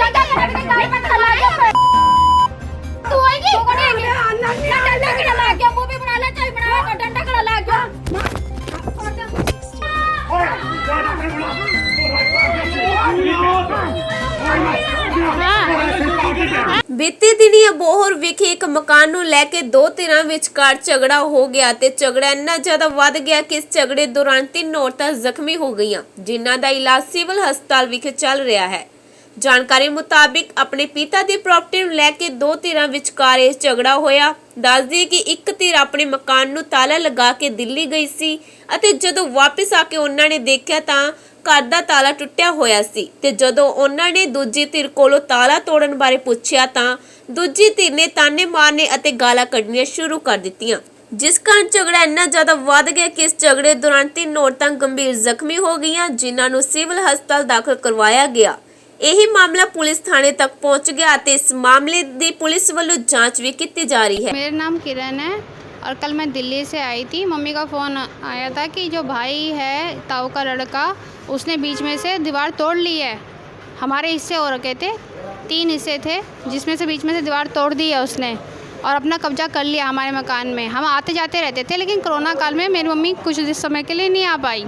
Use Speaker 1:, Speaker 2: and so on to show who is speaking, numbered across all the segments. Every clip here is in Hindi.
Speaker 1: डंडा करा के गाड़ी में चला गया तू आएगी डंडा कड़ा ला गया मुंह पे बना ले चाय बना डंडा कड़ा ला गया
Speaker 2: ਬੀਤੇ ਦਿਨੀ ਅਬੋਹਰ ਵਿਖੇ ਇੱਕ ਮਕਾਨ ਨੂੰ ਲੈ ਕੇ ਦੋ ਧਿਰਾਂ ਵਿਚਕਾਰ ਝਗੜਾ ਹੋ ਗਿਆ ਤੇ ਝਗੜਾ ਇੰਨਾ ਜ਼ਿਆਦਾ ਵੱਧ ਗਿਆ ਕਿ ਇਸ ਝਗੜੇ ਦੌਰਾਨ 3 ਔਰਤਾਂ ਜ਼ਖਮੀ ਹੋ ਗਈਆਂ ਜਿਨ੍ਹਾਂ ਦਾ ਇਲਾਜ ਸਿਵਲ ਹਸਪਤਾਲ ਵਿਖੇ ਚੱਲ ਰਿਹਾ ਹੈ। ਜਾਣਕਾਰੀ ਮੁਤਾਬਿਕ ਆਪਣੇ ਪਿਤਾ ਦੀ ਪ੍ਰਾਪਰਟੀ ਨੂੰ ਲੈ ਕੇ ਦੋ ਧਿਰਾਂ ਵਿਚਕਾਰ ਇਹ ਝਗੜਾ ਹੋਇਆ। ਦੱਸਦੀ ਕਿ ਇੱਕ ਧਿਰ ਆਪਣੇ ਮਕਾਨ ਨੂੰ ਤਾਲਾ ਲਗਾ ਕੇ ਦਿੱਲੀ ਗਈ ਸੀ ਅਤੇ ਜਦੋਂ ਵਾਪਸ ਆ ਕੇ ਉਹਨਾਂ ਨੇ ਦੇਖਿਆ ਤਾਂ घर का ताला टुटिया होया सी ते जदों उन्होंने दूजी धिर कोलों ताला तोड़न बारे पुछया तां दूजी धिर ने ताने मारने अते गालां कढणियां शुरू कर दित्तियां जिस कारण झगड़ा इन्ना ज़्यादा वध गया कि इस झगड़े दौरान 3 औरतां गंभीर जख्मी हो गईयां जिन्हां नूं सिविल हस्पताल दाखिल करवाया गया। यही मामला पुलिस थाने तक पहुंच गया ते इस मामले दी पुलिस वालों जांच भी की जा रही है।
Speaker 3: मेरा नाम किरण है और कल मैं दिल्ली से आई थी। मम्मी का फ़ोन आया था कि जो भाई है ताऊ का लड़का उसने बीच में से दीवार तोड़ ली है। हमारे हिस्से हो रखे थे 3 हिस्से थे जिसमें से बीच में से दीवार तोड़ दी है उसने और अपना कब्जा कर लिया हमारे मकान में। हम आते जाते रहते थे लेकिन कोरोना काल में मेरी मम्मी कुछ समय के लिए नहीं आ पाई।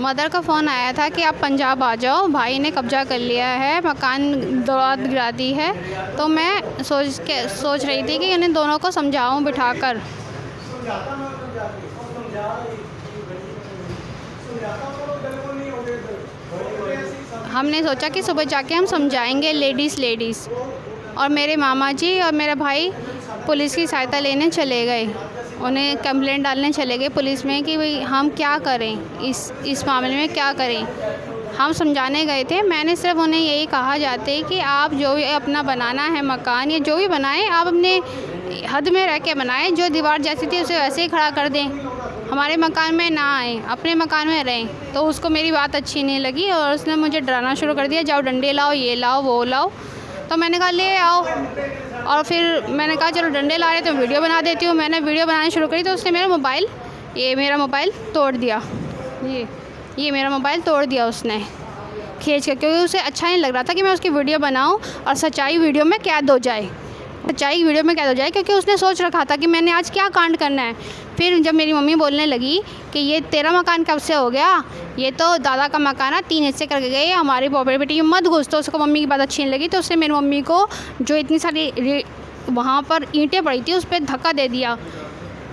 Speaker 3: मदर का फ़ोन आया था कि आप पंजाब आ जाओ, भाई ने कब्जा कर लिया है, मकान दौलत गिरा दी है। तो मैं सोच रही थी कि इन्हें दोनों को समझाऊं बिठाकर। हमने सोचा कि सुबह जाके हम समझाएंगे लेडीज़ और मेरे मामा जी और मेरा भाई पुलिस की सहायता लेने चले गए। उन्हें कंप्लेंट डालने चले गए पुलिस में कि भाई हम क्या करें इस मामले में क्या करें। हम समझाने गए थे। मैंने सिर्फ उन्हें यही कहा जाते कि आप जो भी अपना बनाना है मकान या जो भी बनाएं आप अपने हद में रह के बनाएं। जो दीवार जैसी थी उसे वैसे ही खड़ा कर दें, हमारे मकान में ना आए, अपने मकान में रहें। तो उसको मेरी बात अच्छी नहीं लगी और उसने मुझे डराना शुरू कर दिया, जाओ डंडे लाओ, ये लाओ, वो लाओ। तो मैंने कहा ले आओ और फिर मैंने कहा चलो डंडे ला रहे तो वीडियो बना देती हूँ। मैंने वीडियो बनानी शुरू करी तो उसने मेरा मोबाइल तोड़ दिया। ये मेरा मोबाइल तोड़ दिया उसने खींच कर, क्योंकि उसे अच्छा नहीं लग रहा था कि मैं उसकी वीडियो बनाऊं और सच्चाई वीडियो में कैद हो जाए, क्योंकि उसने सोच रखा था कि मैंने आज क्या कांड करना है। फिर जब मेरी मम्मी बोलने लगी कि ये तेरा मकान कब से हो गया, ये तो दादा का मकान है, 3 हिस्से करके गए, हमारी प्रॉपर्टी में मत घुस। तो उसको मम्मी की बात अच्छी नहीं लगी तो उसने मेरी मम्मी को जो इतनी सारी वहाँ पर ईंटें पड़ी थी उस पर धक्का दे दिया।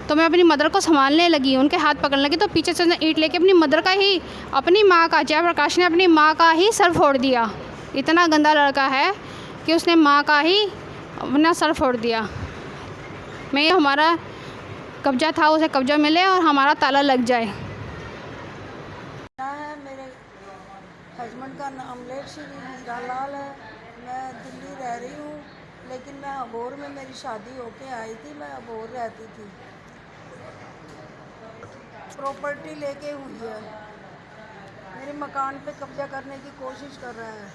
Speaker 3: तो मैं अपनी मदर को संभालने लगी, उनके हाथ पकड़ने लगी तो पीछे से उसने ईंट लेके अपनी माँ का, जयप्रकाश ने अपनी माँ का ही सर फोड़ दिया। इतना गंदा लड़का है कि उसने माँ का ही अपना सर फोड़ दिया। मैं हमारा कब्जा था उसे कब्जा मिले और हमारा ताला लग जाए।
Speaker 4: है मेरे हस्बैंड का नाम लेट श्री हीरालाल है। मैं दिल्ली रह रही हूँ लेकिन मैं अबोर में मेरी शादी होके आई थी। मैं अबोर रहती थी। प्रॉपर्टी लेके हुई है, मेरे मकान पे कब्जा करने की कोशिश कर रहा है।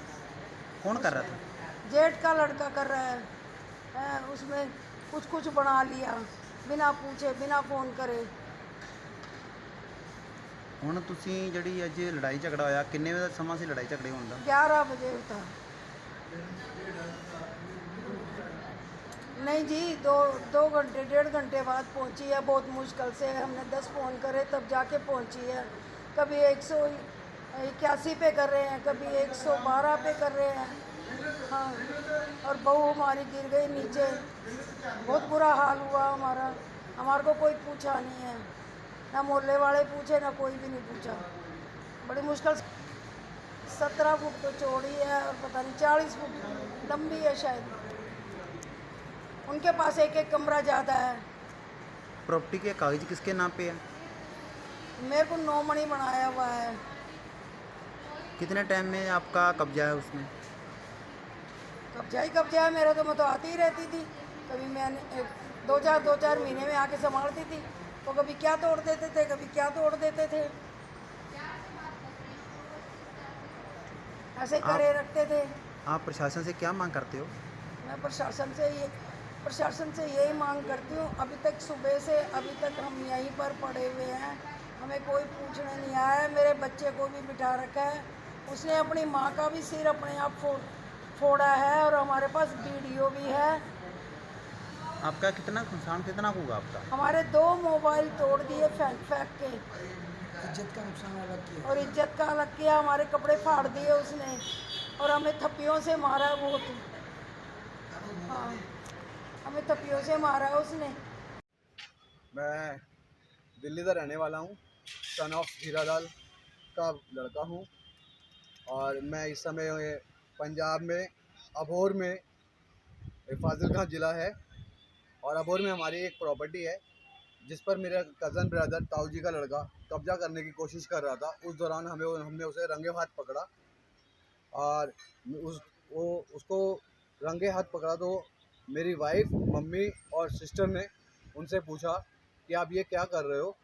Speaker 5: कौन कर रहा था?
Speaker 4: जेठ का लड़का कर रहा है। उसमें कुछ बना लिया बिना पूछे बिना फ़ोन करे।
Speaker 5: ਹੁਣ ਤੁਸੀਂ ਜਿਹੜੀ ਅੱਜ ਲੜਾਈ ਝਗੜਾ ਹੋਇਆ ਕਿੰਨੇ ਵਜੇ ਦਾ ਸਮਾਂ ਸੀ ਲੜਾਈ ਝਗੜੇ ਹੋਣ ਦਾ?
Speaker 4: 11 बजे था। नहीं जी, दो घंटे 1.5 घंटे बाद पहुंची है। बहुत मुश्किल से हमने 10 फ़ोन करे तब जाके पहुंची है। कभी 181 पे कर रहे हैं, कभी 112 पे कर रहे हैं। हाँ, और बहू हमारी गिर गई नीचे। बहुत बुरा हाल हुआ हमारे को कोई पूछा नहीं है, ना मोहल्ले वाले पूछे ना कोई भी नहीं पूछा। बड़ी मुश्किल 17 फुट तो चौड़ी है और पता नहीं 40 फुट लंबी है शायद। उनके पास एक कमरा ज़्यादा है।
Speaker 5: प्रॉपर्टी के कागज किसके नाम पे है?
Speaker 4: मेरे को नॉमिनी बनाया हुआ है।
Speaker 5: कितने टाइम में आपका कब्जा है उसमें?
Speaker 4: कब्जा है मेरा तो। मैं तो आती ही रहती थी। कभी मैंने 2-4 महीने में आके संभालती थी तो कभी क्या तोड़ देते थे, कभी क्या तोड़ देते थे, ऐसे करे रखते थे।
Speaker 5: आप प्रशासन से क्या मांग करते हो?
Speaker 4: मैं प्रशासन से यही मांग करती हूँ। अभी तक सुबह से अभी तक हम यहीं पर पड़े हुए हैं। हमें कोई पूछने नहीं आया है। मेरे बच्चे को भी बिठा रखा है, उसने अपनी माँ का भी सिर अपने आप फोड़ा है और हमारे पास वीडियो भी है।
Speaker 5: आपका कितना नुकसान कितना होगा आपका?
Speaker 4: हमारे 2 मोबाइल तोड़ दिए फेंक के,
Speaker 6: इज्जत का नुकसान अलग किया।
Speaker 4: और इज्जत का अलग किया। हमारे कपड़े फाड़ दिए उसने और हमें थप्पियों से मारा बहुत। हाँ, हमें थप्पियों से मारा उसने।
Speaker 7: मैं दिल्ली का रहने वाला हूँ, सन ऑफ हीरालाल का लड़का हूँ और मैं इस समय पंजाब में अबोहर में, फाजिलका ज़िला है और अबोहर में हमारी एक प्रॉपर्टी है जिस पर मेरा कज़न ब्रदर ताऊ जी का लड़का कब्जा करने की कोशिश कर रहा था। उस दौरान हमने उसे रंगे हाथ पकड़ा और उसको रंगे हाथ पकड़ा तो मेरी वाइफ, मम्मी और सिस्टर ने उनसे पूछा कि आप ये क्या कर रहे हो?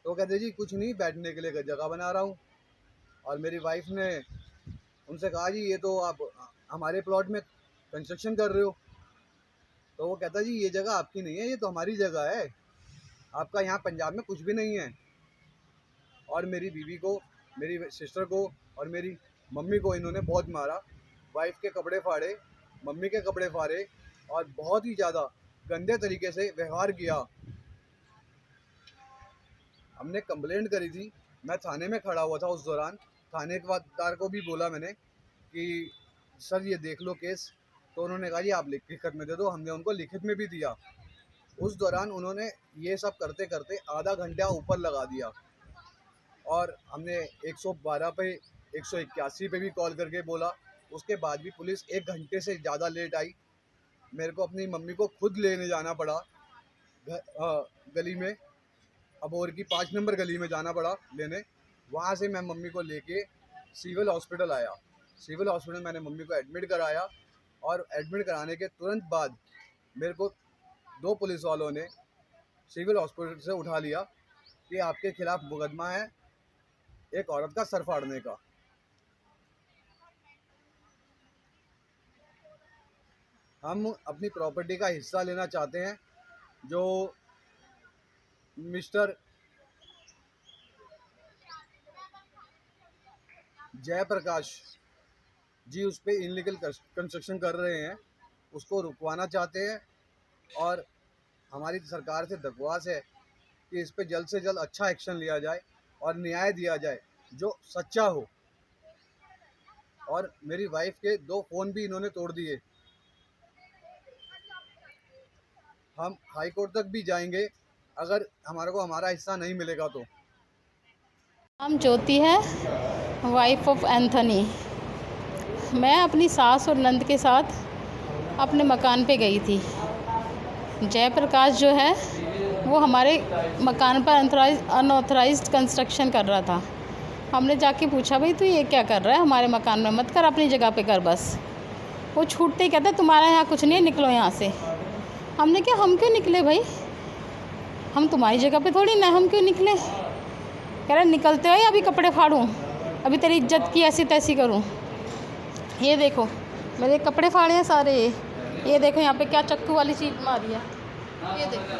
Speaker 7: तो कहते जी कुछ नहीं, बैठने के लिए जगह बना रहा हूँ। और मेरी वाइफ ने उनसे कहा जी ये तो आप हमारे प्लॉट में कंस्ट्रक्शन कर रहे हो। तो वो कहता जी ये जगह आपकी नहीं है, ये तो हमारी जगह है, आपका यहाँ पंजाब में कुछ भी नहीं है। और मेरी बीवी को, मेरी सिस्टर को और मेरी मम्मी को इन्होंने बहुत मारा। वाइफ के कपड़े फाड़े, मम्मी के कपड़े फाड़े और बहुत ही ज़्यादा गंदे तरीके से व्यवहार किया। हमने कंप्लेंट करी थी, मैं थाने में खड़ा हुआ था उस दौरान। थाने के वादार को भी बोला मैंने कि सर ये देख लो केस, तो उन्होंने कहा जी आप लिखित में दे दो। हमने उनको लिखित में भी दिया। उस दौरान उन्होंने ये सब करते करते आधा घंटा ऊपर लगा दिया और हमने 112 पे 181 पे भी कॉल करके बोला। उसके बाद भी पुलिस 1 घंटे से ज़्यादा लेट आई। मेरे को अपनी मम्मी को खुद लेने जाना पड़ा गली में, अबोहर की 5 नंबर गली में जाना पड़ा लेने। वहाँ से मैं मम्मी को लेके सिविल हॉस्पिटल आया। सिविल हॉस्पिटल मैंने मम्मी को एडमिट कराया और एडमिट कराने के तुरंत बाद मेरे को 2 पुलिस वालों ने सिविल हॉस्पिटल से उठा लिया कि आपके खिलाफ मुकदमा है एक औरत का सर फाड़ने का। हम अपनी प्रॉपर्टी का हिस्सा लेना चाहते हैं जो मिस्टर जयप्रकाश जी उस पर इनलीगल कंस्ट्रक्शन कर रहे हैं, उसको रुकवाना चाहते हैं। और हमारी सरकार से दरख्वास्त है कि इस पे जल्द से जल्द अच्छा एक्शन लिया जाए और न्याय दिया जाए जो सच्चा हो। और मेरी वाइफ के 2 फ़ोन भी इन्होंने तोड़ दिए। हम हाई कोर्ट तक भी जाएंगे अगर हमारे को हमारा हिस्सा नहीं मिलेगा तो।
Speaker 3: नाम ज्योति है, वाइफ ऑफ एंथनी। मैं अपनी सास और नंद के साथ अपने मकान पे गई थी। जयप्रकाश जो है वो हमारे मकान पर अनऑथराइज्ड कंस्ट्रक्शन कर रहा था। हमने जाके पूछा भाई तू ये क्या कर रहा है, हमारे मकान में मत कर, अपनी जगह पे कर बस। वो छूटते ही कहता तुम्हारा यहाँ कुछ नहीं है, निकलो यहाँ से। हमने क्या, हम क्यों निकले भाई, हम तुम्हारी जगह पे थोड़ी ना, हम क्यों निकले। कह रहे निकलते हो या अभी कपड़े फाड़ूं, अभी तेरी इज्जत की ऐसी तैसी करूं। ये देखो मेरे कपड़े फाड़े हैं सारे। ये देखो यहाँ पे क्या चक्कू वाली चीज़ मारी है। ये देखो,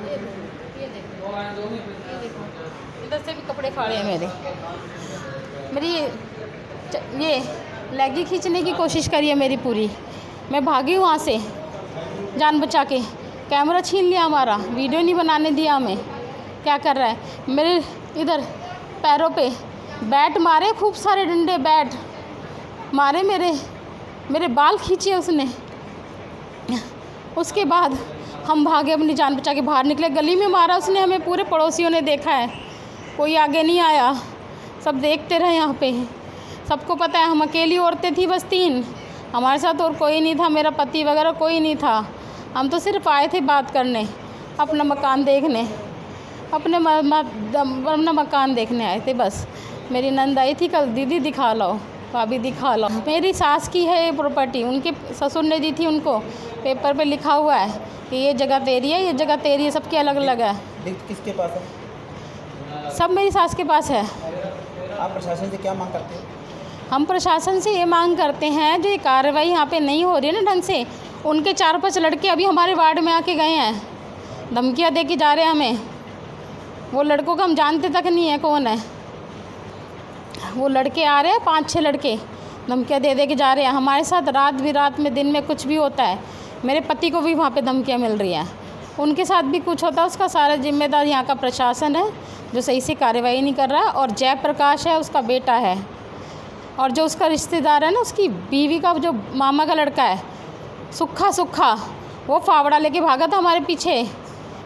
Speaker 3: ये देखो, ये देखो, ये देखो, इधर से भी कपड़े फाड़े हैं मेरे। मेरी ये लेगी खींचने की कोशिश करी है मेरी पूरी। मैं भागी वहाँ से जान बचा के। कैमरा छीन लिया हमारा, वीडियो नहीं बनाने दिया हमें। क्या कर रहा है, मेरे इधर पैरों पे बैट मारे, खूब सारे डंडे बैट मारे, मेरे बाल खींचे उसने। उसके बाद हम भागे, अपनी जान बचा के बाहर निकले। गली में मारा उसने हमें, पूरे पड़ोसियों ने देखा है, कोई आगे नहीं आया, सब देखते रहे। यहाँ पे सबको पता है हम अकेली औरतें थी बस 3, हमारे साथ और कोई नहीं था, मेरा पति वगैरह कोई नहीं था। हम तो सिर्फ आए थे बात करने, अपना मकान देखने, अपना मकान देखने आए थे बस। मेरी नंद आई थी कल, दीदी दिखा लो, भाभी दिखा लो। मेरी सास की है ये प्रॉपर्टी, उनके ससुर ने दी थी उनको। पेपर पे लिखा हुआ है कि ये जगह तेरी है, ये जगह तेरी है, सबकी अलग अलग है।
Speaker 6: किसके पास है?
Speaker 3: सब मेरी सास के पास है।
Speaker 6: आप प्रशासन से क्या मांग करते हैं?
Speaker 3: हम प्रशासन से ये मांग करते हैं जो ये कार्रवाई यहाँ पे नहीं हो रही है ना ढंग से। उनके 4-5 लड़के अभी हमारे वार्ड में आके गए हैं, धमकियाँ दे के जा रहे हैं हमें। वो लड़कों को हम जानते तक नहीं है कौन है। वो लड़के आ रहे हैं, 5-6 लड़के धमकियाँ दे दे के जा रहे हैं हमारे साथ। रात में दिन में कुछ भी होता है, मेरे पति को भी वहाँ पे धमकियाँ मिल रही हैं। उनके साथ भी कुछ होता है, उसका सारा जिम्मेदार यहाँ का प्रशासन है जो सही से कार्रवाई नहीं कर रहा। और जयप्रकाश है, उसका बेटा है, और जो उसका रिश्तेदार है ना, उसकी बीवी का जो मामा का लड़का है, सुखा वो फावड़ा लेके भागा था हमारे पीछे,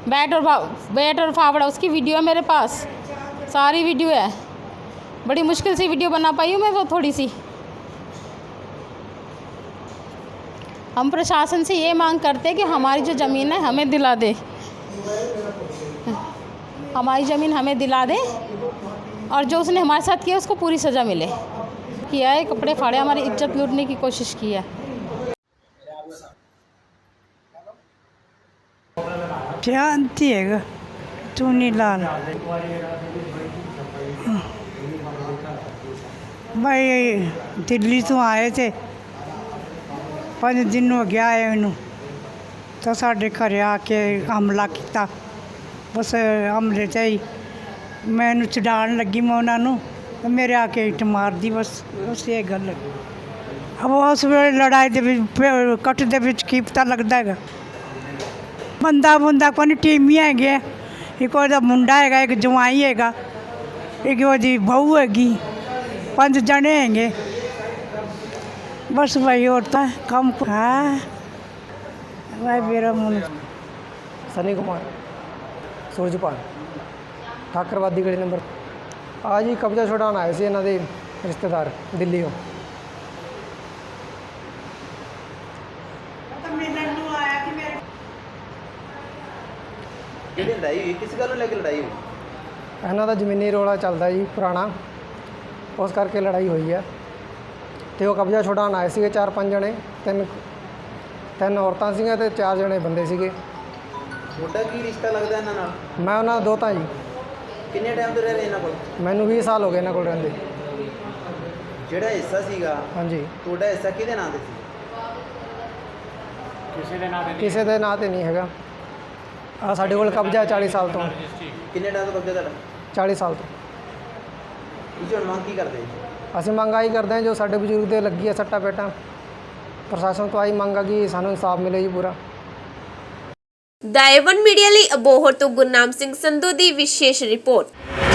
Speaker 3: बैट और फावड़ा। उसकी वीडियो है मेरे पास, सारी वीडियो है। बड़ी मुश्किल से वीडियो बना पाई हूँ मैं, वो थोड़ी सी। हम प्रशासन से ये मांग करते हैं कि हमारी जो ज़मीन है हमें दिला दे, हमारी ज़मीन हमें दिला दे, और जो उसने हमारे साथ किया उसको पूरी सज़ा मिले। किया है, कपड़े फाड़े, हमारी इज्जत लूटने की कोशिश की है।
Speaker 8: शांति है चुनी लाल भाई दिल्ली तो आए थे, 5 दिन हो गया है इन्हों तो साढ़े घरे आके हमला किया। बस हमले से ही मैं छड़ान लगी, मैं उन्होंने मेरे आके इट मार दी। बस ये गल। अब उस वे लड़ाई के कट के पता लगता है। बंदा कोई टीमी है, एक मुंडा है, एक जवाई है, एक वो बहू हैगी, 5 जने हैंगे। बस भाई और तो कम है भाई। मेरा मन
Speaker 9: सनी कुमार सूरजपाल ठाकरवादी गली नंबर। आज ही कब्जा छुड़ाने आए थे इन्हों के रिश्तेदार दिल्ली।
Speaker 5: लड़ाई हुई किस गल लेके लड़ाई हुई?
Speaker 9: इन्हों का जमीनी रौला चलता जी पुराना, उस करके लड़ाई हुई है। तो वो कब्जा छुड़ाने आए थे 4-5 जने, 3 औरतां सी ते 4 जने बंदे सीगे।
Speaker 5: ਤੁਹਾਡਾ ਕੀ ਰਿਸ਼ਤਾ ਲੱਗਦਾ ਇਹਨਾਂ ਨਾਲ?
Speaker 9: मैं उन्होंने दोता जी।
Speaker 5: ਕਿੰਨੇ ਟਾਈਮ ਤੋਂ ਰਹਿ ਰਹੇ ਇਹਨਾਂ ਕੋਲ?
Speaker 9: मैनू 20 साल हो गए इन्हों को रहंदे।
Speaker 5: ਜਿਹੜਾ ਹਿੱਸਾ ਸੀਗਾ
Speaker 9: हाँ जी,
Speaker 5: ਤੁਹਾਡਾ ਹਿੱਸਾ ਕਿਹਦੇ ਨਾਂ ਤੇ ਸੀ?
Speaker 9: किसी के नाँ तो नहीं है। आ साढ़े कोल कब्जा 40 साल तो।
Speaker 5: ਕਿੰਨੇ ਟਾਈਮ ਤੋਂ ਕਬਜ਼ਾ ਤੁਹਾਡਾ?
Speaker 9: 40 साल तो।
Speaker 5: ਤੁਸੀਂ ਹੁਣ ਮੰਗ ਕੀ ਕਰਦੇ ਜੀ?
Speaker 9: ਅਸੀਂ ਮੰਗ ਆਹੀ ਕਰਦੇ ਹਾਂ, ਜੋ ਸਾਡੇ ਬਜ਼ੁਰਗ ਦੇ ਲੱਗੀ ਹੈ ਸੱਟਾਂ ਪੇਟਾਂ, ਪ੍ਰਸ਼ਾਸਨ ਤੋਂ ਆਹੀ ਮੰਗ ਆ ਕਿ ਸਾਨੂੰ ਇਨਸਾਫ ਮਿਲੇ ਜੀ ਪੂਰਾ।
Speaker 2: ਦਾ A1 ਮੀਡੀਆ ਲਈ ਅਬੋਹਰ ਤੋਂ ਗੁਰਨਾਮ ਸਿੰਘ ਸੰਧੂ ਦੀ ਵਿਸ਼ੇਸ਼ ਰਿਪੋਰਟ।